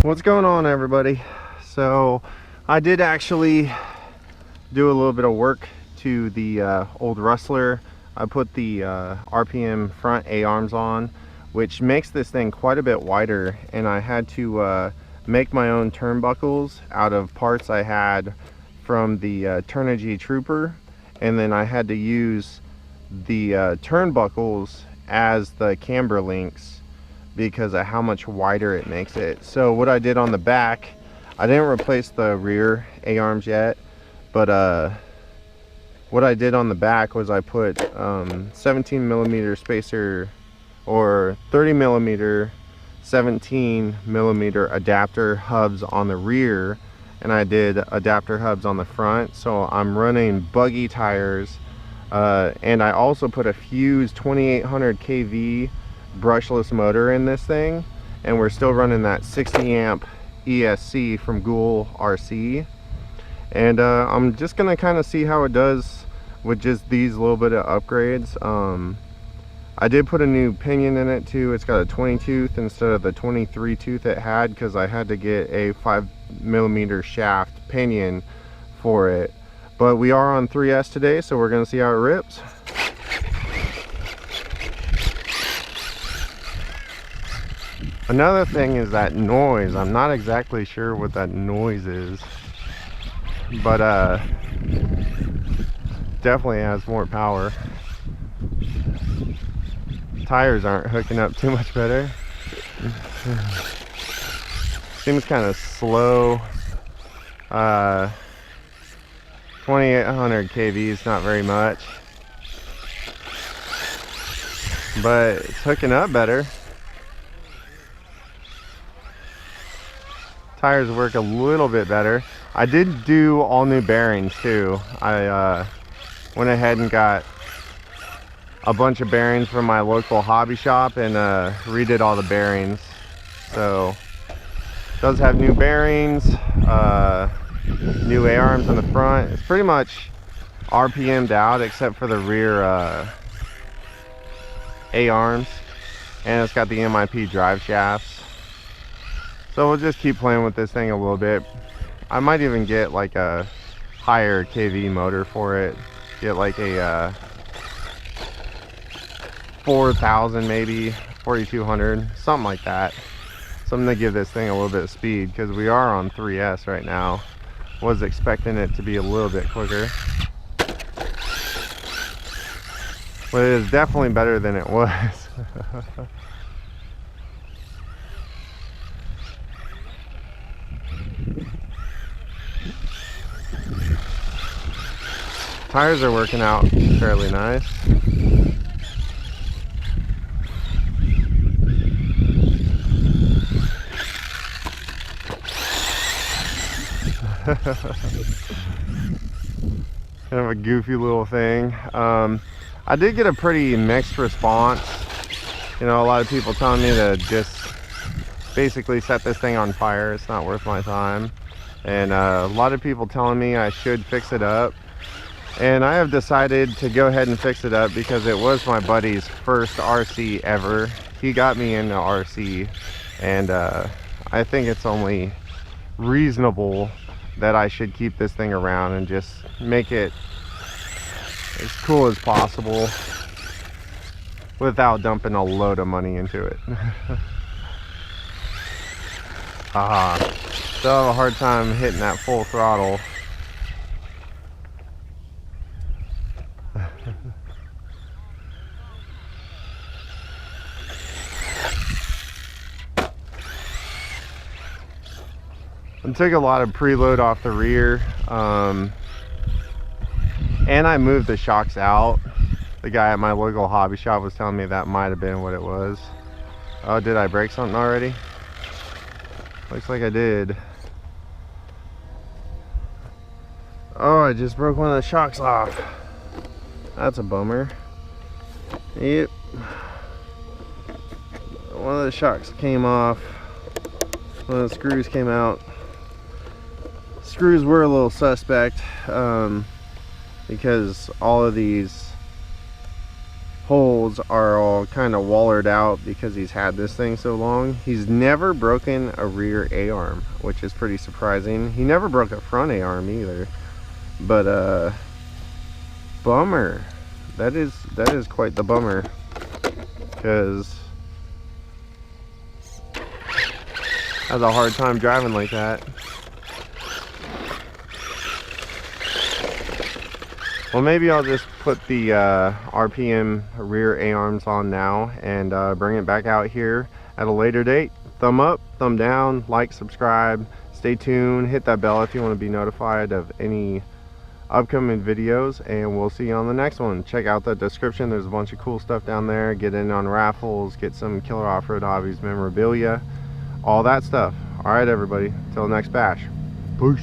What's going on, everybody? So I did actually do a little bit of work to the old Rustler. I put the RPM front A-arms on, which makes this thing quite a bit wider, and I had to make my own turnbuckles out of parts I had from the Turnigy Trooper, and then I had to use the turnbuckles as the camber links because of how much wider it makes it. So what I did on the back, I didn't replace the rear A-arms yet, but what I did on the back was I put 17mm spacer or 30mm 17mm adapter hubs on the rear, and I did adapter hubs on the front. So I'm running buggy tires, and I also put a fused 2800 kV brushless motor in this thing, and we're still running that 60 amp ESC from K.O.R.H. And I'm just gonna kind of see how it does with just these little bit of upgrades. I did put a new pinion in it too. It's got a 20 tooth instead of the 23 tooth it had, because I had to get a 5mm shaft pinion for it. But we are on 3S today, so we're gonna see how it rips. Another thing is that noise. I'm not exactly sure what that noise is, but definitely has more power. Tires aren't hooking up too much better. Seems kind of slow. 2800 kV is not very much, but it's hooking up better. Tires work a little bit better. I did do all new bearings too. I went ahead and got a bunch of bearings from my local hobby shop and redid all the bearings. So it does have new bearings, new A-arms on the front. It's pretty much RPM'd out except for the rear A-arms, and it's got the MIP drive shafts. So we'll just keep playing with this thing a little bit. I might even get like a higher kV motor for it. Get like a 4000, maybe 4200, something like that. Something to give this thing a little bit of speed, because we are on 3S right now. Was expecting it to be a little bit quicker, but it is definitely better than it was. Tires are working out fairly nice. Kind of a goofy little thing. I did get a pretty mixed response. You know, a lot of people telling me to just basically set this thing on fire. It's not worth my time. And a lot of people telling me I should fix it up. And I have decided to go ahead and fix it up because it was my buddy's first RC ever. He got me into RC, and I think it's only reasonable that I should keep this thing around and just make it as cool as possible without dumping a load of money into it. Still have a hard time hitting that full throttle. I took a lot of preload off the rear, and I moved the shocks out. The guy at my local hobby shop was telling me that might have been what it was. Oh, did I break something already? Looks like I did. Oh, I just broke one of the shocks off. That's a bummer. Yep. One of the shocks came off. One of the screws came out. Screws were a little suspect, because all of these holes are all kind of wallered out because he's had this thing so long. He's never broken a rear A-arm, which is pretty surprising. He never broke a front A-arm either. But bummer. That is quite the bummer, because I had a hard time driving like that. Well, maybe I'll just put the RPM rear A-arms on now and bring it back out here at a later date. Thumb up, thumb down, like, subscribe, stay tuned, hit that bell if you want to be notified of any upcoming videos, and we'll see you on the next one. Check out the description, there's a bunch of cool stuff down there. Get in on raffles, get some Killer Off-Road Hobbies memorabilia, all that stuff. All right, everybody, till next bash. Peace.